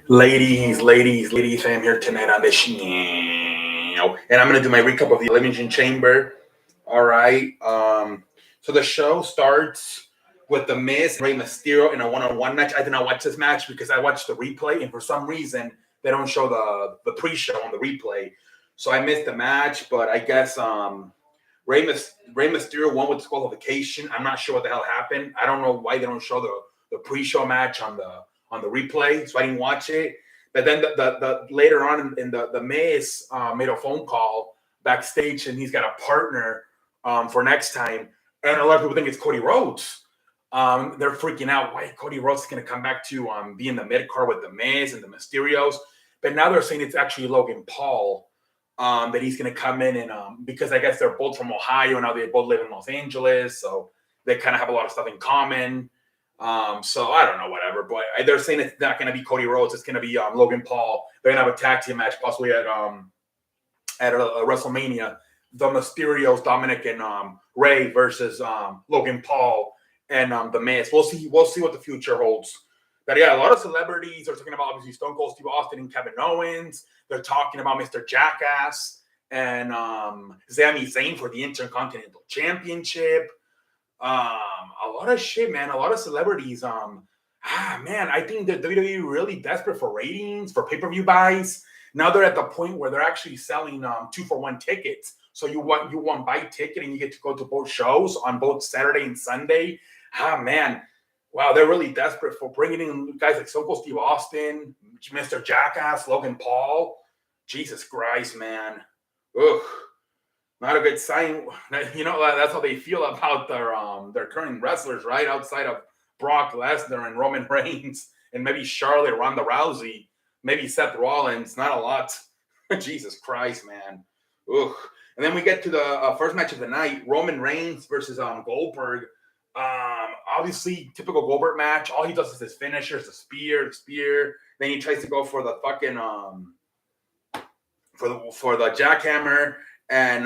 Ladies, I am here tonight on the show, and I'm gonna do my recap of the Elimination Chamber. All right. So the show starts with the Miz and Rey Mysterio in a one-on-one match. I did not watch this match because I watched the replay, and for some reason they don't show the pre-show on the replay, so I missed the match. But I guess Rey Mysterio won with disqualification. I'm not sure what the hell happened. I don't know why they don't show the pre-show match on the replay, so I didn't watch it. But then the later on in the Miz made a phone call backstage, and he's got a partner for next time. And a lot of people think it's Cody Rhodes. They're freaking out. Why Cody Rhodes is going to come back to be in the mid card with the Miz and the Mysterios? But now they're saying it's actually Logan Paul that he's going to come in and because I guess they're both from Ohio and now they both live in Los Angeles, so they kind of have a lot of stuff in common. So I don't know, whatever. But they're saying it's not going to be Cody Rhodes. It's going to be Logan Paul. They're going to have a tag team match possibly at a WrestleMania. The Mysterios, Dominic and Ray versus Logan Paul and the Miz. We'll see what the future holds. But yeah, a lot of celebrities are talking about obviously Stone Cold Steve Austin and Kevin Owens. They're talking about Mr. Jackass and Sami Zayn for the Intercontinental Championship. A lot of shit, man. A lot of celebrities. Man, I think that WWE really desperate for ratings, for pay-per-view buys. Now they're at the point where they're actually selling 2-for-1 tickets. So you want buy ticket and you get to go to both shows on both Saturday and Sunday. Man. Wow, they're really desperate for bringing in guys like Stone Cold Steve Austin, Mr. Jackass, Logan Paul. Jesus Christ, man. Ugh. Not a good sign. You know, that's how they feel about their current wrestlers, right? Outside of Brock Lesnar and Roman Reigns and maybe Charlotte, Ronda Rousey, maybe Seth Rollins. Not a lot. Jesus Christ, man. Ugh. And then we get to the first match of the night, Roman Reigns versus Goldberg. Obviously, typical Goldberg match. All he does is his finisher, the spear. Then he tries to go for the fucking for the jackhammer, and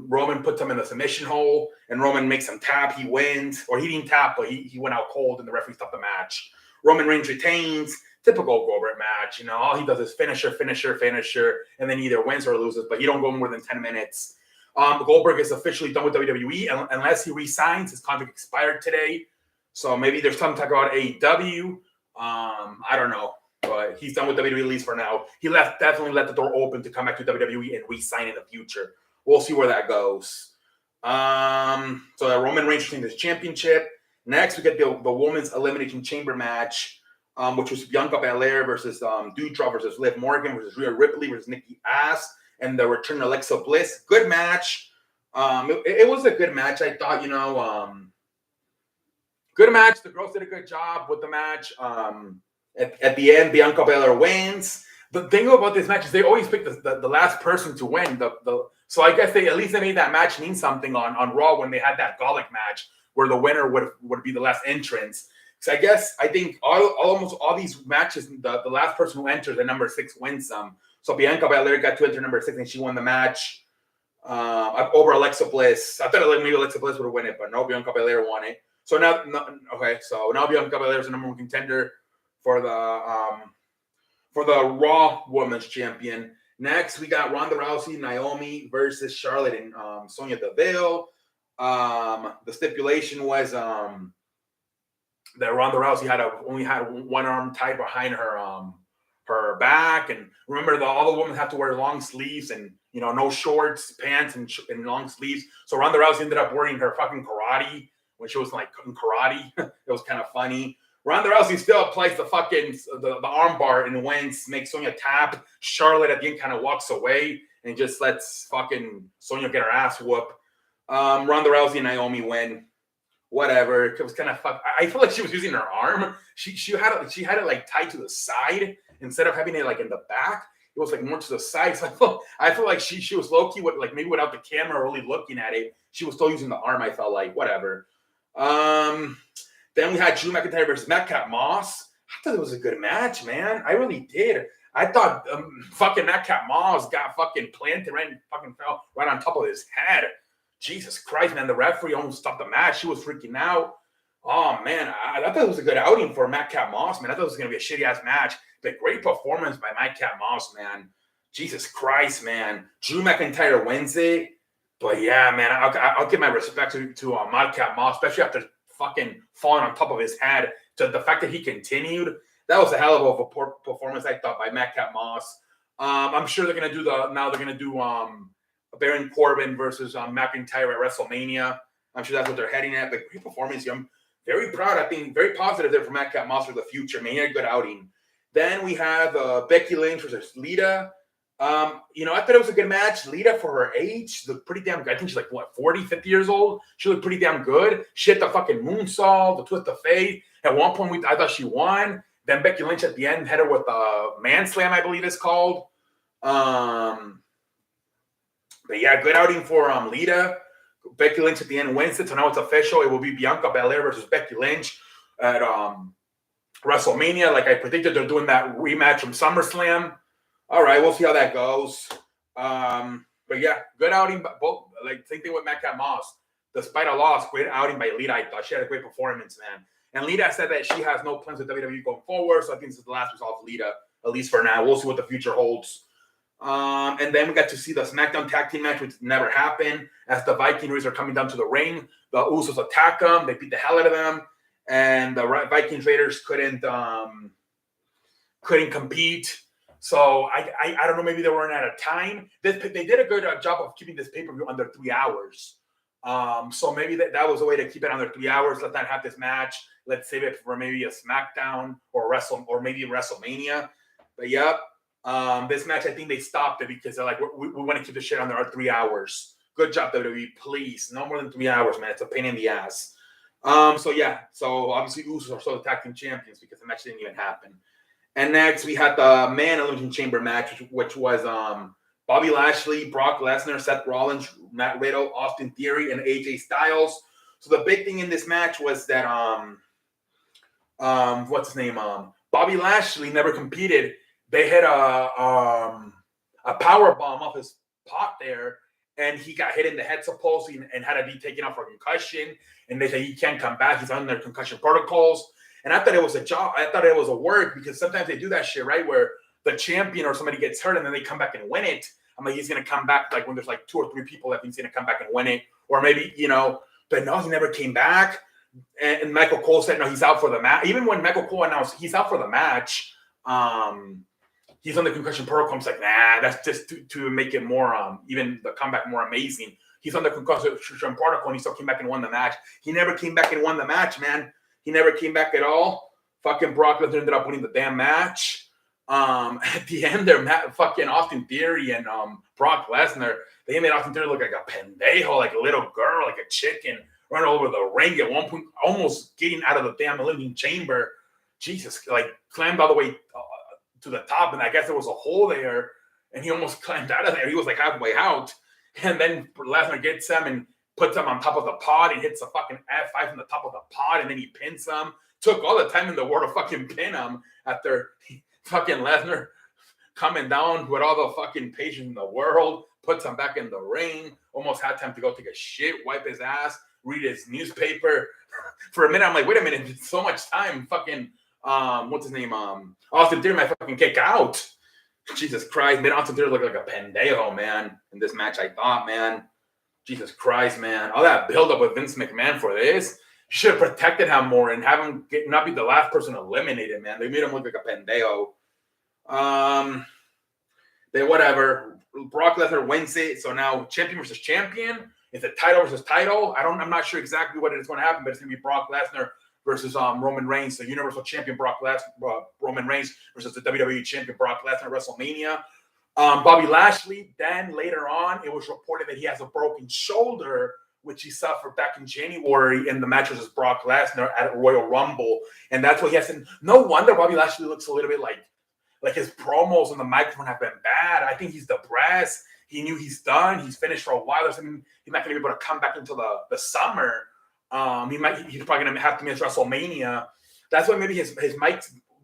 Roman puts him in the submission hole, and Roman makes him tap. He wins, or he didn't tap, but he went out cold, and the referee stopped the match. Roman Reigns retains. Typical Goldberg match. You know, all he does is finisher, and then he either wins or loses, but he don't go more than 10 minutes. Goldberg is officially done with WWE unless he resigns. His contract expired today. So maybe there's some talk about AEW. I don't know. But he's done with WWE at least for now. He definitely left the door open to come back to WWE and resign in the future. We'll see where that goes. So Roman Reigns retains his championship. Next, we get the Women's Elimination Chamber match, which was Bianca Belair versus Doudrop versus Liv Morgan versus Rhea Ripley versus Nikki Ash. And the return of Alexa Bliss. Good match. It was a good match. I thought, good match. The girls did a good job with the match. At the end, Bianca Belair wins. The thing about this match is they always pick the last person to win. So I guess they made that match mean something on Raw when they had that Gauntlet match where the winner would be the last entrance. So I think almost all these matches, the last person who enters at number 6 wins some. So Bianca Belair got to enter number 6 and she won the match over Alexa Bliss. I thought maybe Alexa Bliss would win it, but no, Bianca Belair won it. So now Bianca Belair is the number 1 contender for the Raw Women's Champion. Next, we got Ronda Rousey, Naomi versus Charlotte and Sonya Deville. The stipulation was that Ronda Rousey only had one arm tied behind her back, and remember all the women have to wear long sleeves and no shorts, pants, and long sleeves. So Ronda Rousey ended up wearing her fucking karate when she was like in karate. It was kind of funny. Ronda Rousey still applies the fucking the arm bar and wins, makes Sonya tap. Charlotte at the end kind of walks away and just lets fucking Sonya get her ass whooped. Ronda Rousey and Naomi win. Whatever. It was kind of fuck. I feel like she was using her arm. She had it like tied to the side instead of having it like in the back. It was like more to the side. So I feel like she was low key with like maybe without the camera really looking at it. She was still using the arm. I felt like whatever. Then we had Drew McIntyre versus Madcap Moss. I thought it was a good match, man. I really did. I thought fucking Madcap Moss got fucking planted right and fucking fell right on top of his head. Jesus Christ, man. The referee almost stopped the match. She was freaking out. Oh man, I thought it was a good outing for Madcap Moss, man. I thought it was gonna be a shitty ass match, but great performance by Madcap Moss, man. Jesus Christ, man. Drew McIntyre wins it, but yeah, man, I'll give my respect to Madcap Moss, especially after fucking falling on top of his head. To the fact that he continued, that was a hell of a performance, I thought, by Madcap Moss. I'm sure they're gonna do Baron Corbin versus McIntyre at WrestleMania. I'm sure that's what they're heading at. But great performance. I'm very proud. I think very positive there for Madcap Moss for the future. Man, he had a good outing. Then we have Becky Lynch versus Lita. I thought it was a good match. Lita, for her age, looked pretty damn good. I think she's like, 40, 50 years old? She looked pretty damn good. She hit the fucking moonsault, the twist of fate. At one point, I thought she won. Then Becky Lynch at the end hit her with a man slam, I believe it's called. But yeah, good outing for Lita. Becky Lynch at the end wins it, so now it's official. It will be Bianca Belair versus Becky Lynch at WrestleMania. Like I predicted, they're doing that rematch from SummerSlam. All right, we'll see how that goes. But yeah, good outing. Both, like, same thing with Madcap Moss. Despite a loss, great outing by Lita. I thought she had a great performance, man. And Lita said that she has no plans with WWE going forward, so I think this is the last result of Lita, at least for now. We'll see what the future holds. And then we got to see the SmackDown Tag Team match, which never happened. As the Viking Raiders are coming down to the ring, the Usos attack them. They beat the hell out of them, and the Viking Raiders couldn't compete. So I don't know. Maybe they weren't out of time. They did a good job of keeping this pay-per-view under 3 hours. So maybe that was a way to keep it under 3 hours. Let's not have this match. Let's save it for maybe a SmackDown or maybe WrestleMania. But yep. This match, I think they stopped it because they're like, we want to keep the shit under our 3 hours. Good job, WWE. Please, no more than 3 hours, man. It's a pain in the ass. So obviously Usos are still the tag team champions because the match didn't even happen. And next we had the Man Elimination Chamber match, which was Bobby Lashley, Brock Lesnar, Seth Rollins, Matt Riddle, Austin Theory, and AJ Styles. So the big thing in this match was that what's his name? Bobby Lashley never competed. They hit a power bomb off his pot there, and he got hit in the head supposedly and had to be taken out for concussion. And they say he can't come back. He's under concussion protocols. And I thought it was a job. I thought it was a work because sometimes they do that shit, right? Where the champion or somebody gets hurt and then they come back and win it. I'm like, he's going to come back like when there's like 2 or 3 people that he's going to come back and win it. Or maybe, but no, he never came back. And Michael Cole said, no, he's out for the match. Even when Michael Cole announced he's out for the match, he's on the concussion protocol. I'm like, nah, that's just to make it more, even the comeback more amazing. He's on the concussion protocol and he still came back and won the match. He never came back and won the match, man. He never came back at all. Fucking Brock Lesnar ended up winning the damn match. At the end there, fucking Austin Theory and Brock Lesnar, they made Austin Theory look like a pendejo, like a little girl, like a chicken, running over the ring at one point, almost getting out of the damn Elimination Chamber. Jesus, like climbed all the way to the top, and I guess there was a hole there, and he almost climbed out of there. He was like halfway out, and then Lesnar gets him and puts him on top of the pod and hits a fucking F5 from the top of the pod, and then he pins him. Took all the time in the world to fucking pin him after fucking Lesnar coming down with all the fucking patience in the world, puts him back in the ring, almost had time to go take a shit, wipe his ass, read his newspaper. For a minute, I'm like, wait a minute, it's so much time. Fucking, what's his name? Austin Theory might fucking kick out. Jesus Christ, made Austin Theory look like a pendejo, man, in this match, I thought, man. Jesus Christ, man. All that buildup with Vince McMahon for this. You should have protected him more and have him not be the last person eliminated, man. They made him look like a pendejo. Then whatever. Brock Lesnar wins it. So now champion versus champion. It's a title versus title. I'm not sure exactly what is going to happen, but it's going to be Brock Lesnar versus Roman Reigns, the Universal Champion Roman Reigns versus the WWE Champion Brock Lesnar at WrestleMania. Bobby Lashley, then later on, it was reported that he has a broken shoulder, which he suffered back in January in the match versus Brock Lesnar at Royal Rumble. And that's what he has to. No wonder Bobby Lashley looks a little bit like his promos on the microphone have been bad. I think he's depressed. He knew he's done. He's finished for a while. He's not going to be able to come back until the summer. He's probably going to have to miss WrestleMania. That's why maybe his mic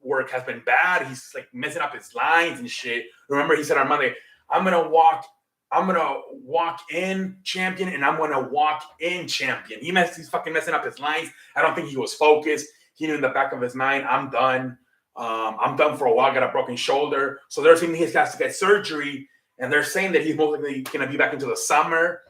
work has been bad. He's like messing up his lines and shit. Remember, he said on Monday, I'm gonna walk I'm gonna walk in champion, and I'm gonna walk in champion. He's fucking messing up his lines. I don't think he was focused. He knew in the back of his mind, I'm done. I'm done for a while. I got a broken shoulder, so they're saying he has to get surgery, and they're saying that he's most likely gonna be back into the summer.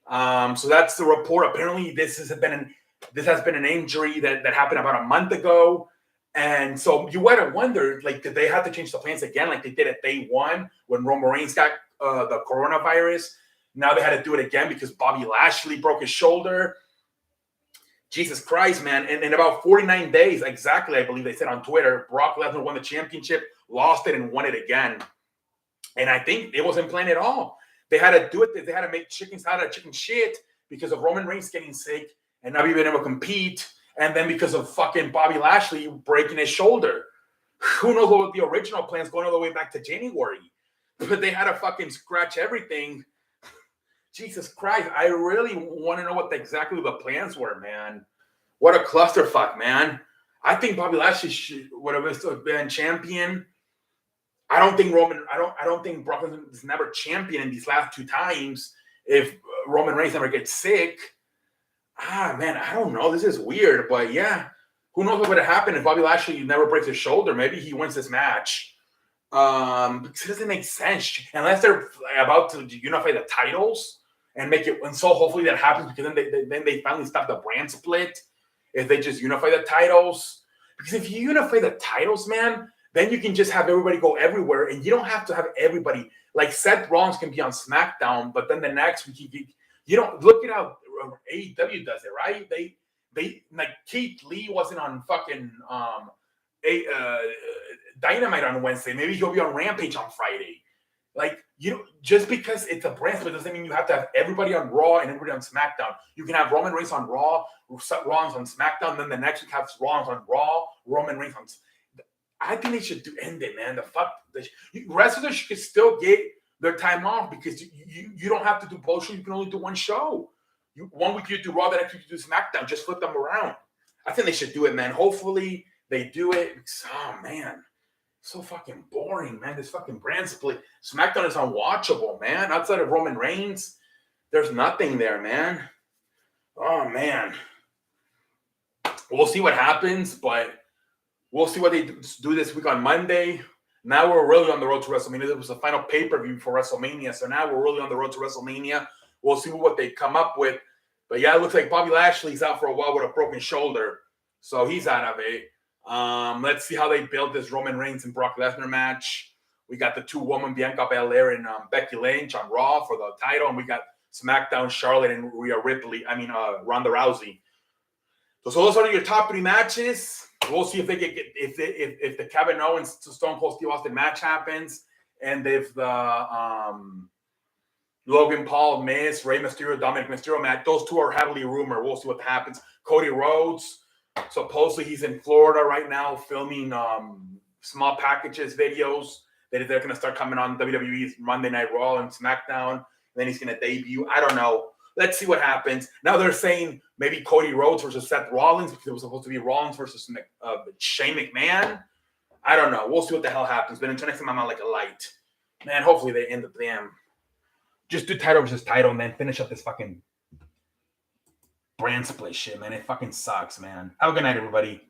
So that's the report. Apparently, this has been an injury that happened about a month ago. And so you would have wondered, like, did they have to change the plans again, like they did at day one when Roman Reigns got the coronavirus? Now they had to do it again because Bobby Lashley broke his shoulder. Jesus Christ, man. And in about 49 days, exactly, I believe they said on Twitter, Brock Lesnar won the championship, lost it, and won it again. And I think it wasn't planned at all. They had to do it. They had to make chickens out of chicken shit because of Roman Reigns getting sick and not being able to compete. And then because of fucking Bobby Lashley breaking his shoulder. Who knows what the original plans going all the way back to January. But they had to fucking scratch everything. Jesus Christ. I really want to know what exactly the plans were, man. What a clusterfuck, man. I think Bobby Lashley would have been champion. I don't think Brock Lesnar is never champion in these last two times if Roman Reigns never gets sick. Man, I don't know. This is weird, but yeah. Who knows what would have happened if Bobby Lashley never breaks his shoulder? Maybe he wins this match. Because it doesn't make sense. Unless they're about to unify the titles and make it, and so hopefully that happens because then they finally stop the brand split if they just unify the titles. Because if you unify the titles, man, then you can just have everybody go everywhere, and you don't have to have everybody. Like Seth Rollins can be on SmackDown, but then the next week you don't look at how AEW does it, right? They like Keith Lee wasn't on fucking Dynamite on Wednesday. Maybe he'll be on Rampage on Friday. Like, just because it's a brand split doesn't mean you have to have everybody on Raw and everybody on SmackDown. You can have Roman Reigns on Raw, Seth Rollins on SmackDown, then the next week have Rollins on Raw, Roman Reigns on. I think they should end it, man. Wrestlers should still get their time off because you don't have to do both shows. You can only do one show. 1 week you do Raw, the next week you do SmackDown. Just flip them around. I think they should do it, man. Hopefully they do it. Oh, man. So fucking boring, man. This fucking brand split. SmackDown is unwatchable, man. Outside of Roman Reigns, there's nothing there, man. Oh, man. We'll see what happens, but we'll see what they do this week on Monday. Now we're really on the road to WrestleMania. It was the final pay-per-view for WrestleMania, so now we're really on the road to WrestleMania. We'll see what they come up with. But yeah, it looks like Bobby Lashley's out for a while with a broken shoulder, so he's out of it. Let's see how they build this Roman Reigns and Brock Lesnar match. We got the two-woman Bianca Belair and Becky Lynch on Raw for the title, and we got SmackDown Charlotte and Ronda Rousey. So those are your top three matches. We'll see if they if the Kevin Owens to Stone Cold Steve Austin match happens, and if the Logan Paul, Miz, Rey Mysterio, Dominic Mysterio match. Those two are heavily rumored. We'll see what happens. Cody Rhodes, supposedly he's in Florida right now filming small packages videos that they're going to start coming on WWE's Monday Night Raw and SmackDown. And then he's going to debut. I don't know. Let's see what happens. Now they're saying maybe Cody Rhodes versus Seth Rollins because it was supposed to be Rollins versus Shane McMahon. I don't know. We'll see what the hell happens. But until next time, I'm out like a light. Man, hopefully they end up damn. Just do title versus title, man. Finish up this fucking brand split shit, man. It fucking sucks, man. Have a good night, everybody.